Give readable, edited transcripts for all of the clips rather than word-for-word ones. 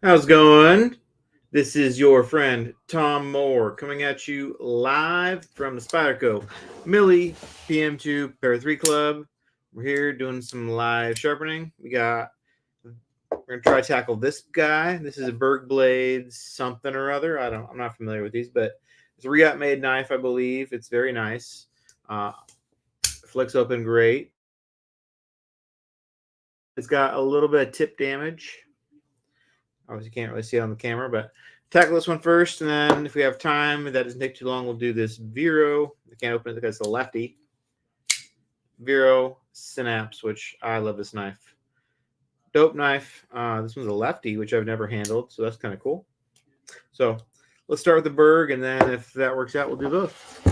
How's it going? This is your friend Tom Moore coming at you live from the Spyderco Millie PM2 Pair 3 Club. We're here doing some live sharpening. We're gonna try to tackle this guy. This is a Berg Blades something or other. I'm not familiar with these, but it's a re-up made knife, I believe. It's very nice. Flicks open great. It's got a little bit of tip damage. Obviously, you can't really see it on the camera, but tackle this one first, and then if we have time, if that doesn't take too long, we'll do this Vero. I can't open it because it's a lefty. Vero Synapse, which I love this knife. Dope knife. This one's a lefty, which I've never handled, so that's kind of cool. So let's start with the Berg, and then if that works out, we'll do both.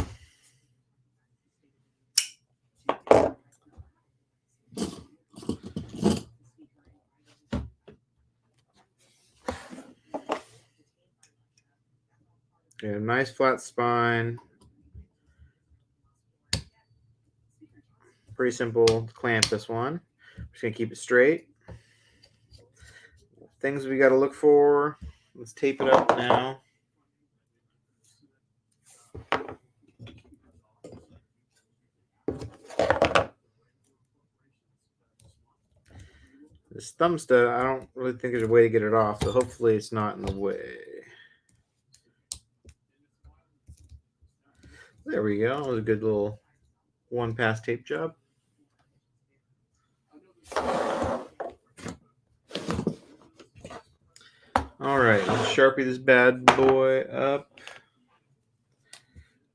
Okay, nice flat spine. Pretty simple to clamp this one. I'm just going to keep it straight. Things we got to look for. Let's tape it up now. This thumb stud, I don't really think there's a way to get it off, so hopefully it's not in the way. There we go. That was a good little one-pass tape job. All right, let's Sharpie this bad boy up.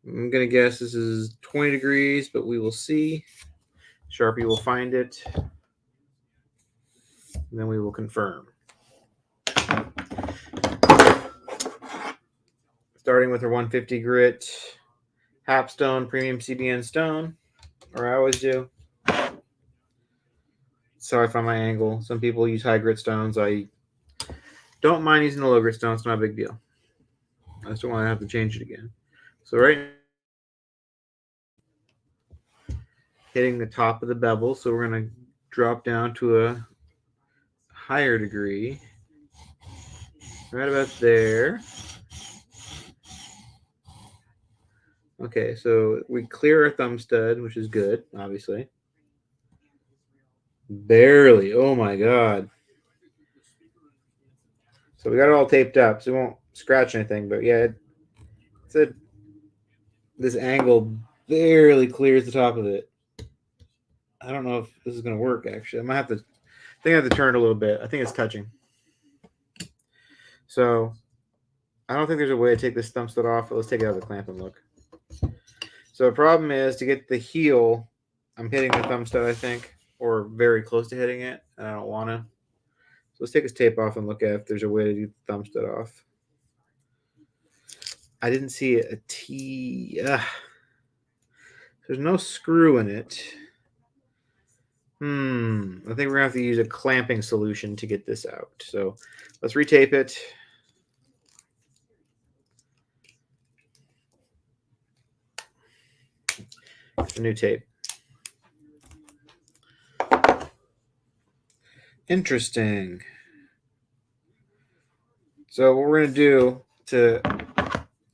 I'm going to guess this is 20 degrees, but we will see. Sharpie will find it, and then we will confirm. Starting with our 150 grit Hapstone Premium CBN stone, or I always do. Sorry if I find my angle. Some people use high grit stones. I don't mind using the low grit stone. It's not a big deal. I just don't want to have to change it again. So right now, hitting the top of the bevel. So we're going to drop down to a higher degree. Right about there. Okay, so we clear our thumb stud, which is good, obviously. Barely. Oh my god. So we got it all taped up, so we won't scratch anything. But yeah, this angle barely clears the top of it. I don't know if this is going to work, actually. I think I have to turn it a little bit. I think it's touching. So I don't think there's a way to take this thumb stud off, but let's take it out of the clamp and look. So the problem is to get the heel, I'm hitting the thumb stud, I think, or very close to hitting it, and I don't want to. So let's take this tape off and look at if there's a way to get the thumb stud off. I didn't see a T. There's no screw in it. I think we're going to have to use a clamping solution to get this out. So let's retape it. It's a new tape. Interesting. So what we're going to do to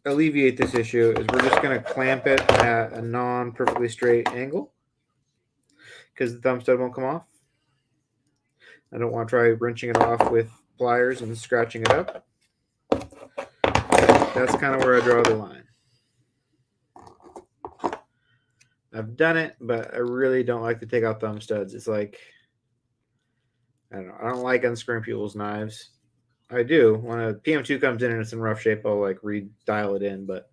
alleviate this issue is we're just going to clamp it at a non-perfectly straight angle because the thumb stud won't come off. I don't want to try wrenching it off with pliers and scratching it up. That's kind of where I draw the line. I've done it, but I really don't like to take out thumb studs. It's like, I don't know. I don't like unscrewing people's knives. I do. When a PM2 comes in and it's in rough shape, I'll like redial it in, but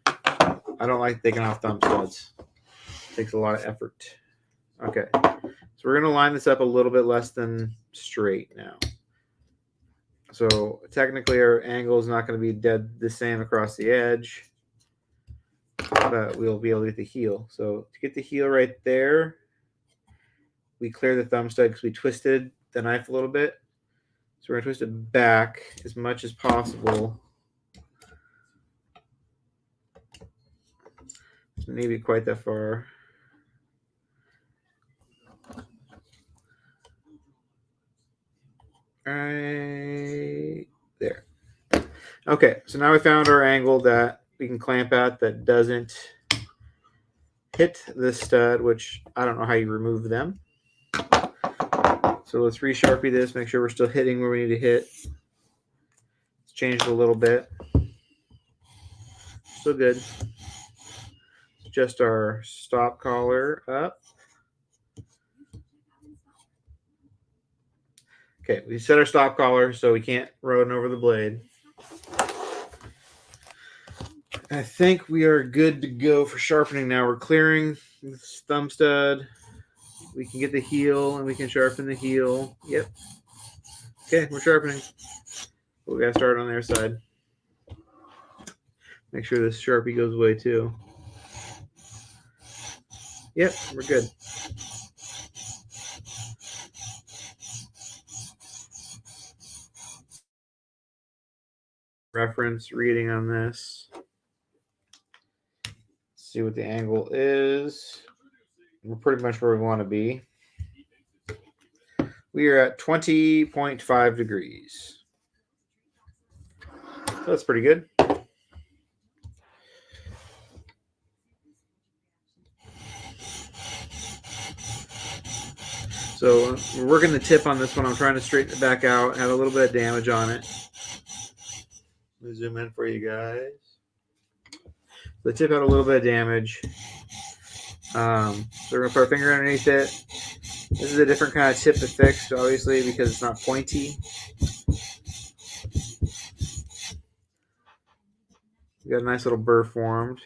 I don't like taking off thumb studs. It takes a lot of effort. Okay. So we're going to line this up a little bit less than straight now. So technically our angle is not going to be dead the same across the edge, but we'll be able to get the heel. So to get the heel right there, we clear the thumb stud because we twisted the knife a little bit. So we're going to twist it back as much as possible. Maybe quite that far. All right. Okay, so now we found our angle that we can clamp at that doesn't hit this stud, which I don't know how you remove them. So let's re-Sharpie this, make sure we're still hitting where we need to hit. Let's change it a little bit. Still good. Just our stop collar up. Okay, we set our stop collar so we can't run over the blade. I think we are good to go for sharpening now. We're clearing this thumb stud. We can get the heel and we can sharpen the heel. Yep. Okay, we're sharpening. We gotta start on their side. Make sure this Sharpie goes away too. Yep, we're good. Reference reading on this. See what the angle is. We're pretty much where we want to be. We are at 20.5 degrees. So that's pretty good. So we're working the tip on this one. I'm trying to straighten it back out. Had a little bit of damage on it. Let me zoom in for you guys. The tip had a little bit of damage. So we're going to put our finger underneath it. This is a different kind of tip to fix, obviously, because it's not pointy. We got a nice little burr formed.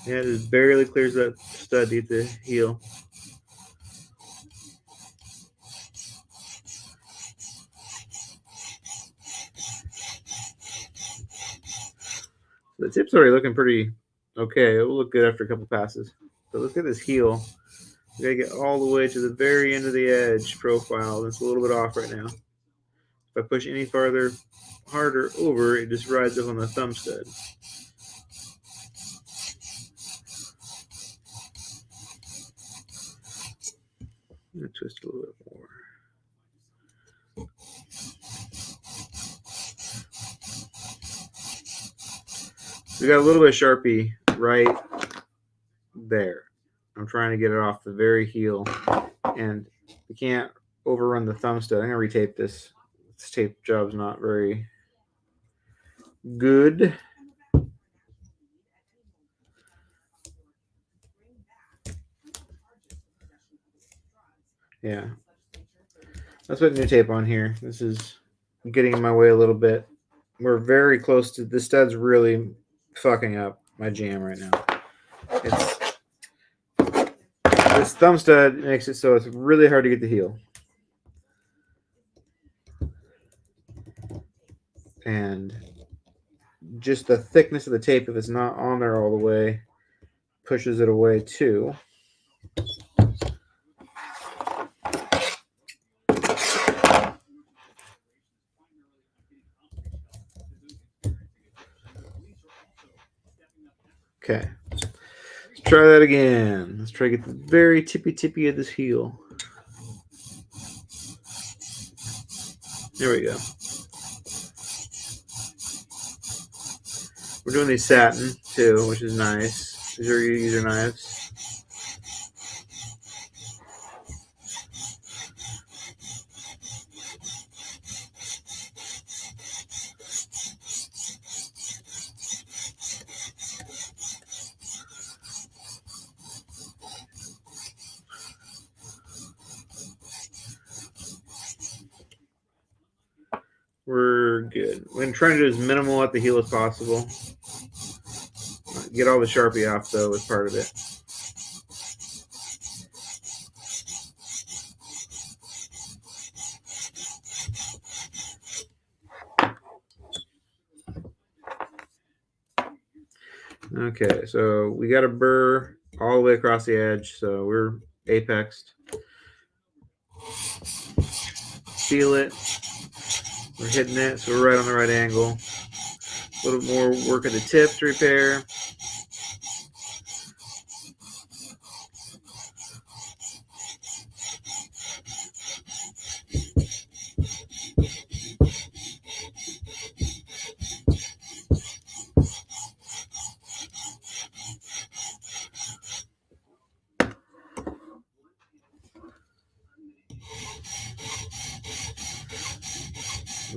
Yeah, it just barely clears that stud at the heel. The tip's already looking pretty okay. It will look good after a couple passes. But look at this heel. We gotta get all the way to the very end of the edge profile. It's a little bit off right now. If I push any farther, harder over, it just rides up on the thumb stud. I'm gonna twist a little bit more. We got a little bit of Sharpie right there. I'm trying to get it off the very heel, and we can't overrun the thumb stud. I'm gonna retape this. This tape job's not very good. Yeah, let's put new tape on here. This is getting in my way a little bit. We're very close to this stud's really fucking up my jam right now. This thumb stud makes it so it's really hard to get the heel. And just the thickness of the tape, if it's not on there all the way, pushes it away too. Okay. Let's try that again. Let's try to get the very tippy of this heel. There we go. We're doing these satin too, which is nice. These are your user knives. We're good. We're trying to do as minimal at the heel as possible. Get all the Sharpie off, though, is part of it. Okay, so we got a burr all the way across the edge, so we're apexed. Feel it. We're hitting it, so we're right on the right angle. A little more work at the tip to repair.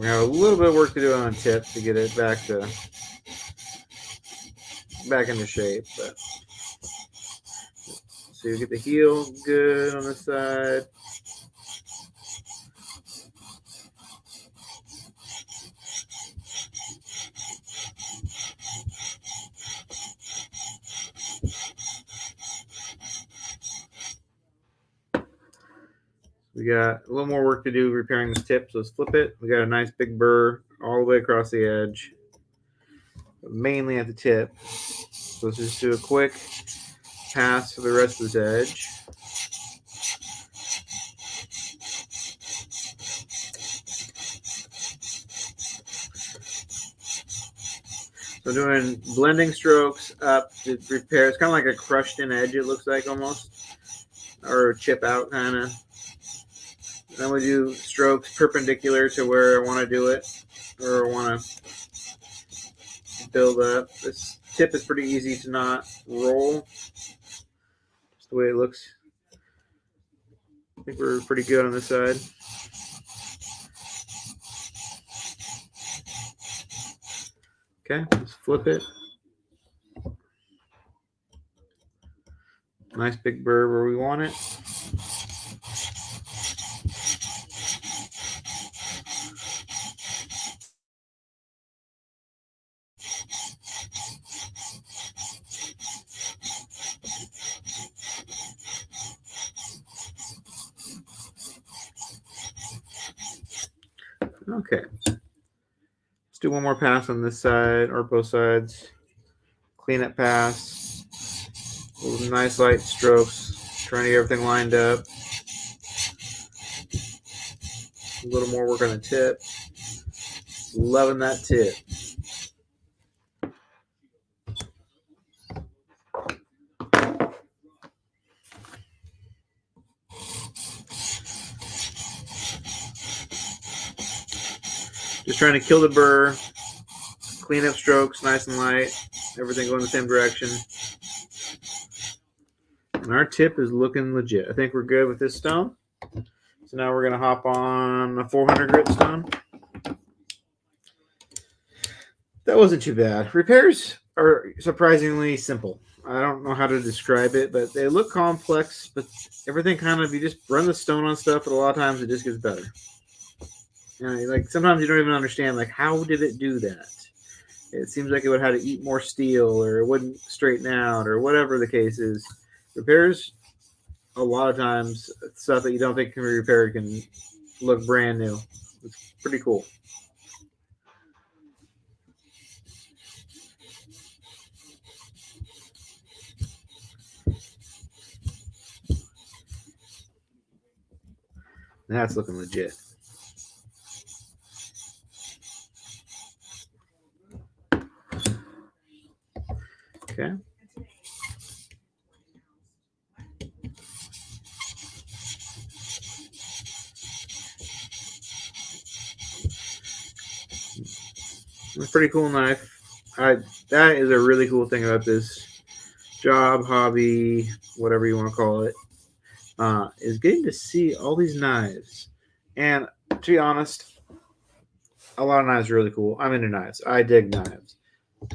We have a little bit of work to do on tip to get it back into shape, but so you get the heel good on this side. We got a little more work to do repairing this tip, so let's flip it. We got a nice big burr all the way across the edge, but mainly at the tip. So let's just do a quick pass for the rest of this edge. So doing blending strokes up to repair. It's kind of like a crushed in edge, it looks like almost, or a chip out kind of. Then we do strokes perpendicular to where I want to do it, or I want to build up. This tip is pretty easy to not roll, just the way it looks. I think we're pretty good on this side. Okay, let's flip it. Nice big burr where we want it. Okay. Let's do one more pass on this side or both sides. Clean up pass. Nice light strokes. Trying to get everything lined up. A little more work on the tip. Loving that tip. Just trying to kill the burr. Clean up strokes, nice and light. Everything going the same direction. And our tip is looking legit. I think we're good with this stone. So now we're going to hop on a 400 grit stone. That wasn't too bad. Repairs are surprisingly simple. I don't know how to describe it, but they look complex, but everything kind of, you just run the stone on stuff, but a lot of times it just gets better. You know, like sometimes you don't even understand, like, how did it do that? It seems like it would have to eat more steel, or it wouldn't straighten out, or whatever the case is. Repairs, a lot of times, stuff that you don't think can be repaired can look brand new. It's pretty cool. That's looking legit. Okay. It's a pretty cool knife. That is a really cool thing about this job, hobby, whatever you want to call it, is getting to see all these knives. And to be honest, a lot of knives are really cool. I'm into knives. I dig knives.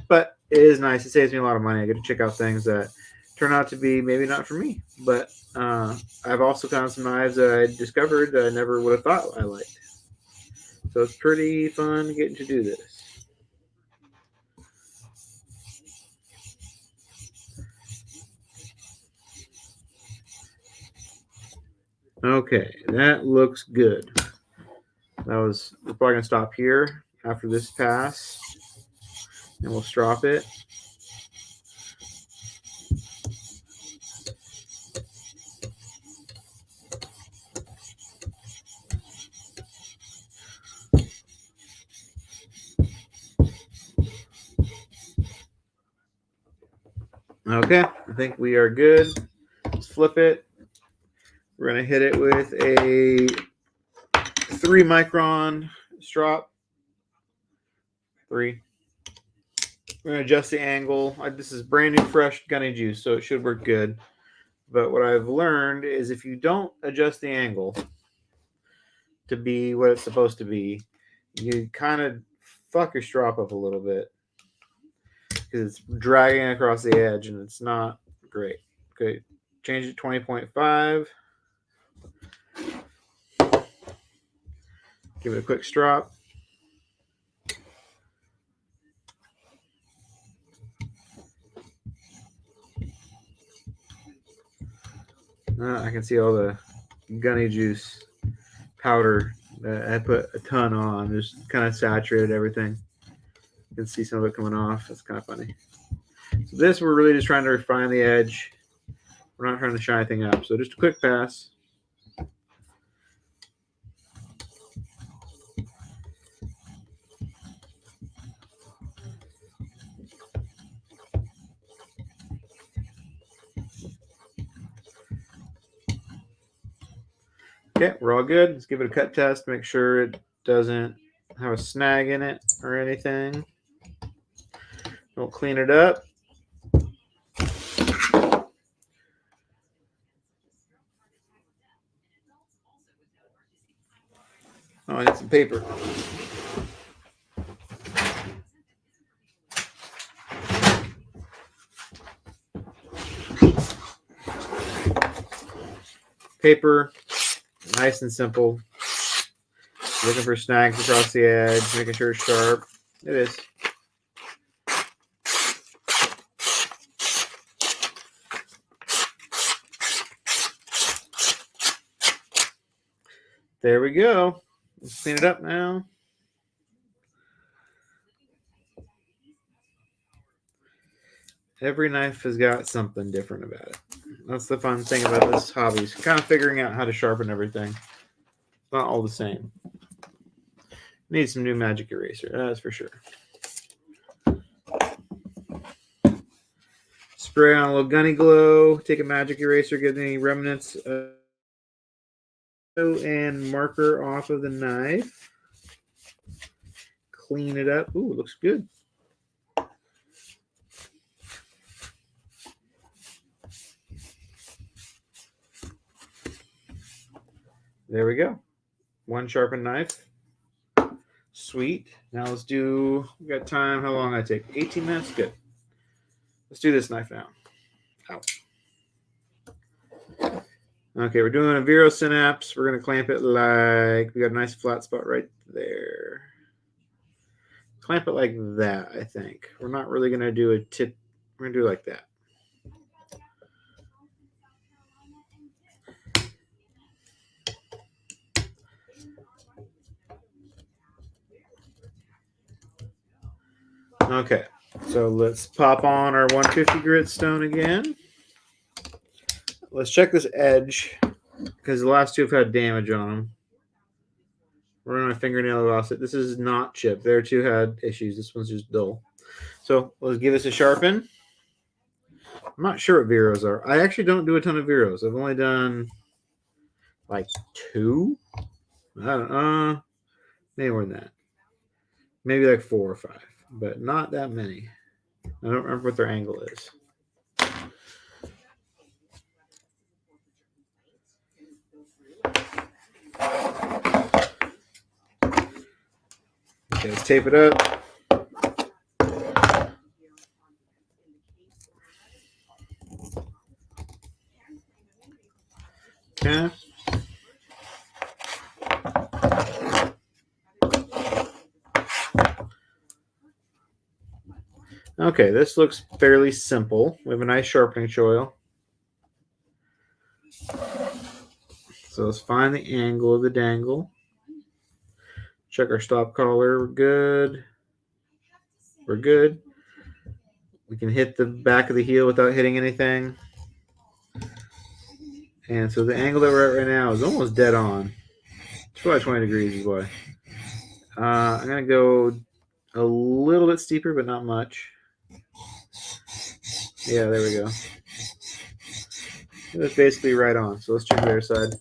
But it is nice. It saves me a lot of money. I get to check out things that turn out to be maybe not for me. But I've also found some knives that I discovered that I never would have thought I liked. So it's pretty fun getting to do this. Okay, that looks good. We're probably going to stop here after this pass, and we'll strop it. Okay, I think we are good. Let's flip it. We're going to hit it with a 3 micron strop. 3. We're going to adjust the angle. This is brand new, fresh gunny juice, so it should work good. But what I've learned is if you don't adjust the angle to be what it's supposed to be, you kind of fuck your strop up a little bit because it's dragging across the edge and it's not great. Okay, change it 20.5. Give it a quick strop. I can see all the gunny juice powder that I put a ton on. Just kind of saturated everything. You can see some of it coming off. That's kind of funny. So this, we're really just trying to refine the edge. We're not trying to shine anything up. So just a quick pass. Okay, we're all good. Let's give it a cut test. Make sure it doesn't have a snag in it or anything. We'll clean it up. Oh, I need some paper. Paper, nice and simple. Looking for snags across the edge, making sure it's sharp. It is. There we go. Let's clean it up now. Every knife has got something different about it. That's the fun thing about this hobby, is kind of figuring out how to sharpen everything. It's not all the same. Need some new magic eraser, that's for sure. Spray on a little gunny glow. Take a magic eraser, get any remnants and marker off of the knife. Clean it up. Ooh, it looks good. There we go. One sharpened knife. Sweet. Now let's do, we got time. How long I take? 18 minutes? Good. Let's do this knife now. Ow. Okay, we're doing a Vero Synapse. We're going to clamp it like, we got a nice flat spot right there. Clamp it like that, I think. We're not really going to do a tip. We're going to do it like that. Okay, so let's pop on our 150 grit stone again. Let's check this edge because the last two have had damage on them. We're on a fingernail across it. This is not chipped. Their two had issues. This one's just dull. So let's give this a sharpen. I'm not sure what Veros are. I actually don't do a ton of Veros. I've only done like 2. I don't maybe more than that. Maybe like 4 or 5, but not that many. I don't remember what their angle is. Okay, let's tape it up. Okay. Okay, this looks fairly simple. We have a nice sharpening choil. So let's find the angle of the dangle. Check our stop collar. We're good. We're good. We can hit the back of the heel without hitting anything. And so the angle that we're at right now is almost dead on. It's probably 20 degrees is why. I'm going to go a little bit steeper, but not much. Yeah, there we go. That's basically right on. So let's check the other side.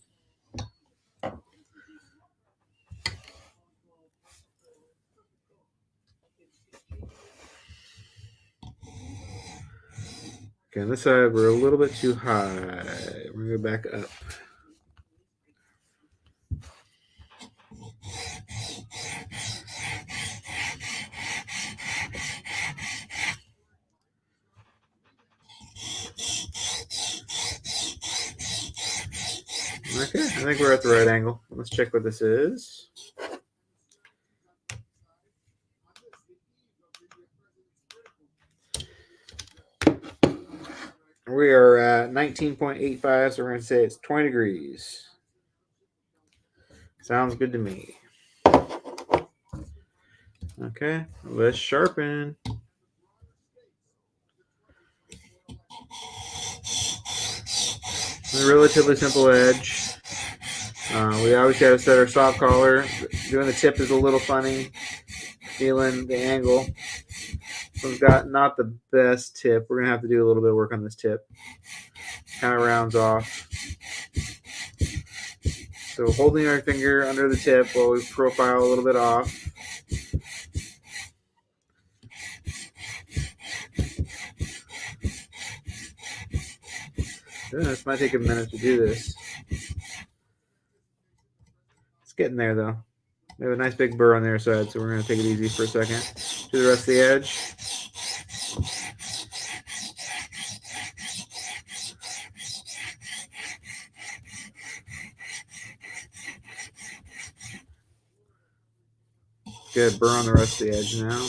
Okay, on this side, we're a little bit too high. We're going to go back up. I think we're at the right angle. Let's check what this is. We are at 19.85, so we're going to say it's 20 degrees. Sounds good to me. Okay, let's sharpen. A relatively simple edge. We always got to set our soft collar. Doing the tip is a little funny. Feeling the angle. So we've got not the best tip. We're going to have to do a little bit of work on this tip. Kind of rounds off. So holding our finger under the tip while we profile a little bit off. This might take a minute to do this. It's getting there though. We have a nice big burr on the other side, so we're going to take it easy for a second. Do the rest of the edge. Good, burr on the rest of the edge now.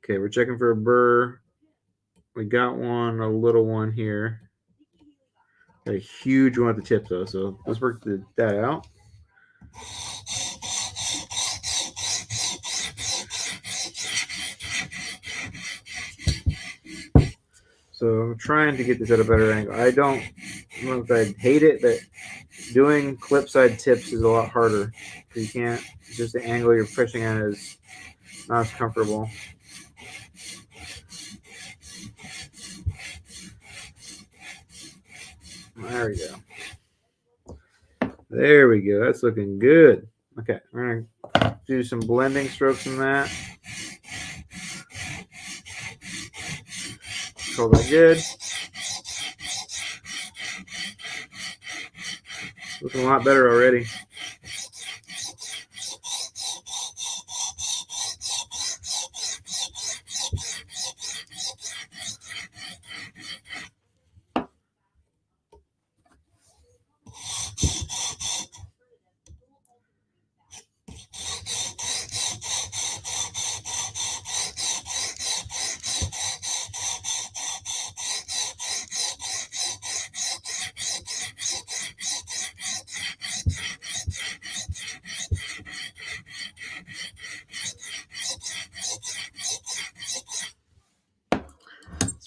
Okay, we're checking for a burr. We got one, a little one here. Got a huge one at the tip though, so let's work that out. So I'm trying to get this at a better angle. I don't know if I hate it, but doing clip side tips is a lot harder because you can't, just the angle you're pushing at is not as comfortable. There we go. There we go. That's looking good. Okay, we're going to do some blending strokes in that. Hold that good. Looking a lot better already.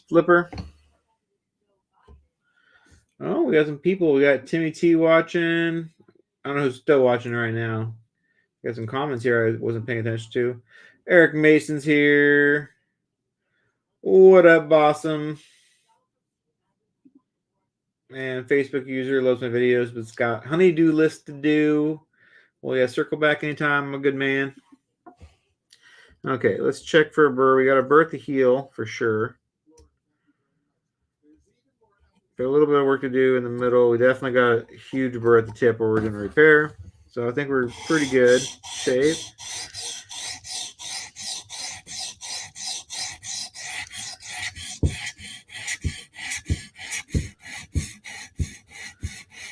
Flipper. Oh, we got some people. We got Timmy T watching. I don't know who's still watching right now. Got some comments here I wasn't paying attention to. Eric Mason's here. What up, Bossum? And Facebook user loves my videos, but it's got honeydew list to do. Well, yeah, circle back anytime. I'm a good man. Okay, let's check for a burr. We got a burr at the heel for sure. Got a little bit of work to do in the middle. We definitely got a huge burr at the tip where we're going to repair. So I think we're pretty good shape.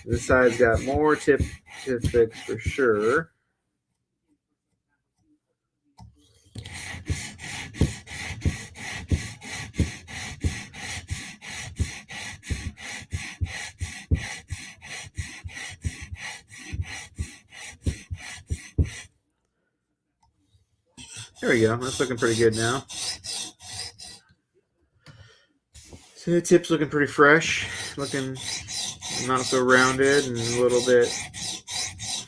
This side's got more tip fix for sure. There we go. That's looking pretty good now. So the tip's looking pretty fresh. Looking not so rounded and a little bit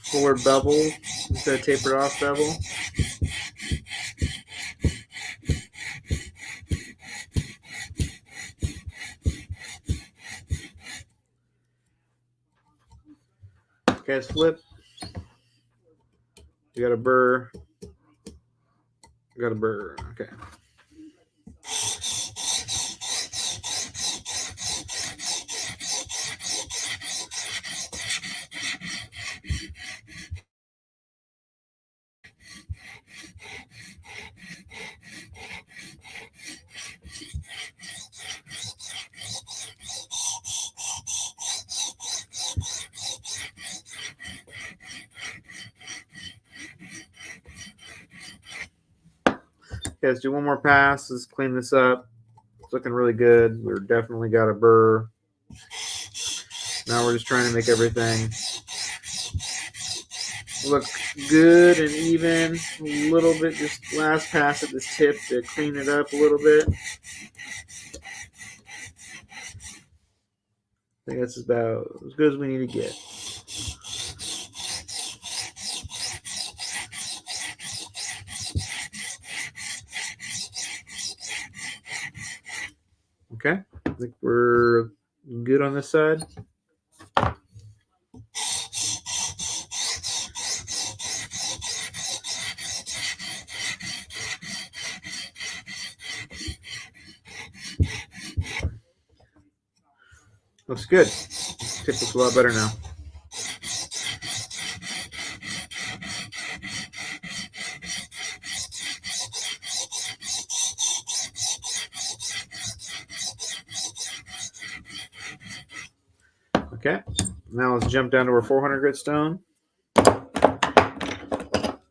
fuller bevel instead of tapered off bevel. Guys, flip. You got a burr. You got a burr. Okay. Okay, let's do one more pass. Let's clean this up. It's looking really good. We're definitely got a burr. Now we're just trying to make everything look good and even. A little bit, just last pass at this tip to clean it up a little bit. I think that's about as good as we need to get. Okay, I think we're good on this side. Looks good. Tip looks a lot better now. Okay, now let's jump down to our 400 grit stone.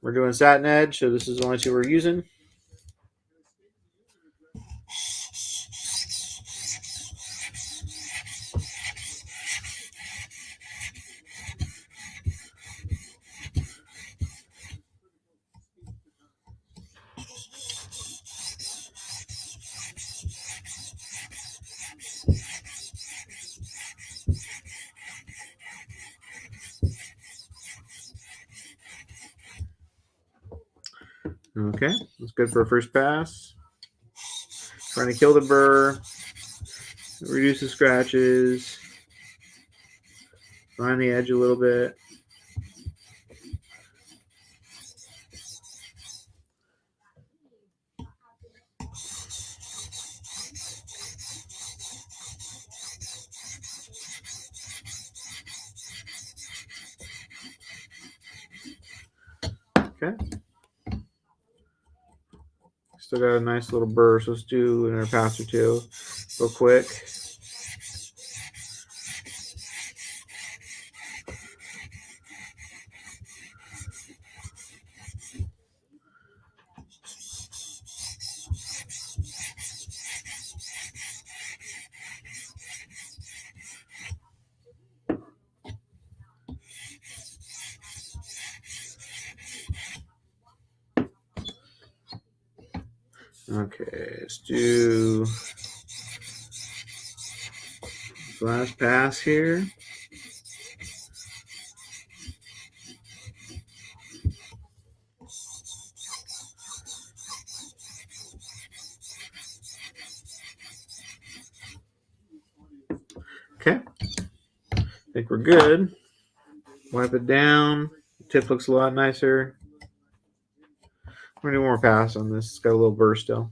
We're doing satin edge, so this is the only two we're using. Okay, that's good for a first pass. Trying to kill the burr, reduce the scratches, find the edge a little bit. Okay. Still got a nice little burr, so let's do another pass or two real quick. Okay, let's do this last pass here. Okay, I think we're good. Wipe it down. Tip looks a lot nicer. We're gonna do one more pass on this. It's got a little burr still.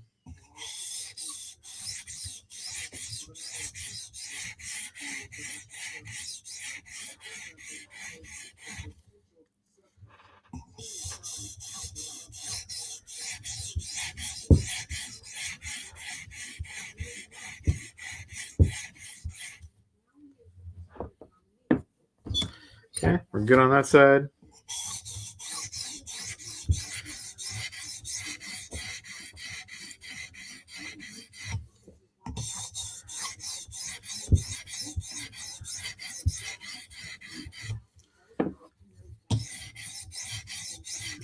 Okay, we're good on that side.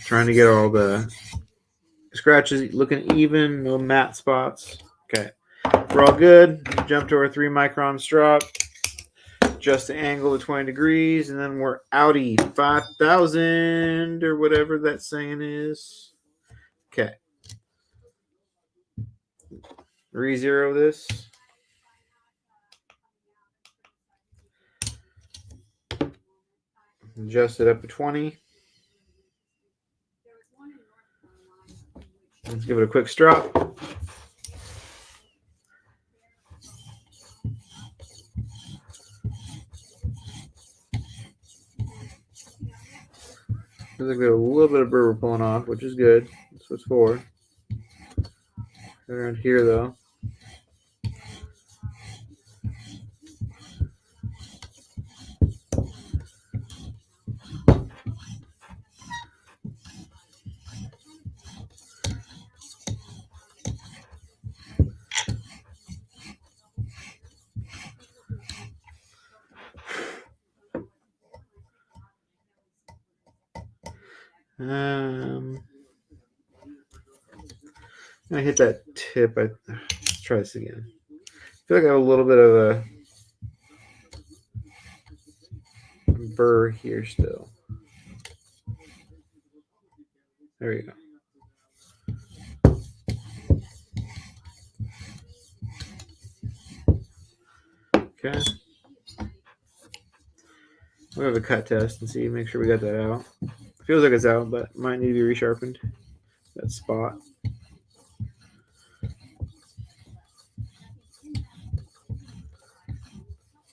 Trying to get all the scratches looking even, no matte spots. Okay, we're all good. Jump to our 3 micron strop. Adjust the angle to 20 degrees, and then we're outie 5,000 or whatever that saying is. Okay. Re-zero this. Adjust it up to 20. Let's give it a quick strop. Looks like we have a little bit of burr pulling off, which is good. That's what it's for. Around here, though. I hit that tip. Let's try this again. I feel like I have a little bit of a burr here still. There we go. Okay. We'll have a cut test and see, make sure we got that out. Feels like it's out, but might need to be resharpened. That spot.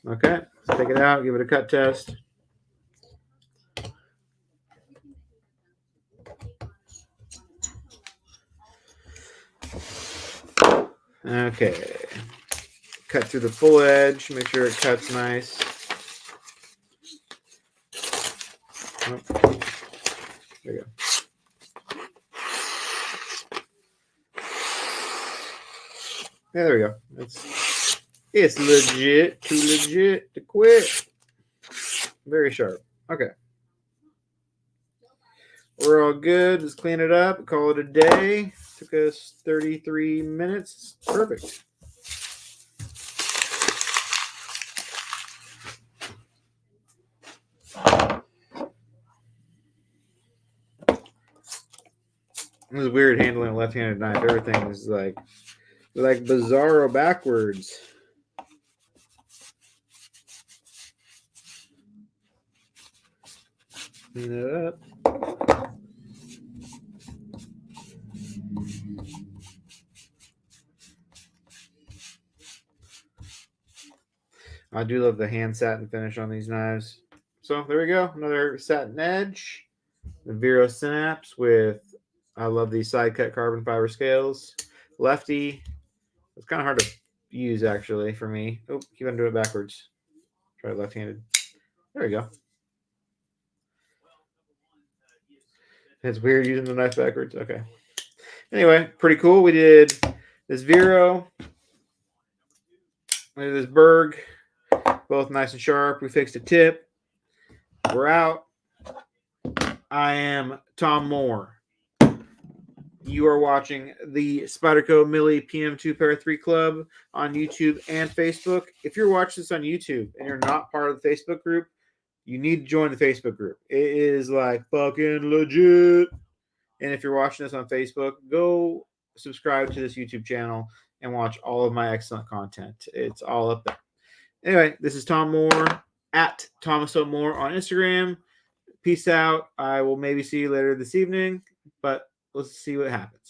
Okay, let's take it out, give it a cut test. Okay. Cut through the full edge, make sure it cuts nice. Oh, there you go. Yeah, there we go. It's legit, too legit to quit. Very sharp. Okay. We're all good. Let's clean it up. Call it a day. Took us 33 minutes. Perfect. It was weird handling a left-handed knife. Everything is like bizarro backwards. Clean it up. I do love the hand satin finish on these knives. So there we go. Another satin edge. The Vero Synapse with, I love these side cut carbon fiber scales. Lefty. It's kind of hard to use actually for me. Oh, keep on doing it backwards. Try left-handed. There we go. It's weird using the knife backwards. Okay. Anyway, pretty cool. We did this Vero. We did this Berg. Both nice and sharp. We fixed a tip. We're out. I am Tom Moore. You are watching the Spyderco Millie PM2 Pair 3 Club on YouTube and Facebook. If you're watching this on YouTube and you're not part of the Facebook group, you need to join the Facebook group. It is like fucking legit. And if you're watching this on Facebook, go subscribe to this YouTube channel and watch all of my excellent content. It's all up there. Anyway, this is Tom Moore at Thomas O. Moore on Instagram. Peace out. I will maybe see you later this evening, but let's see what happens.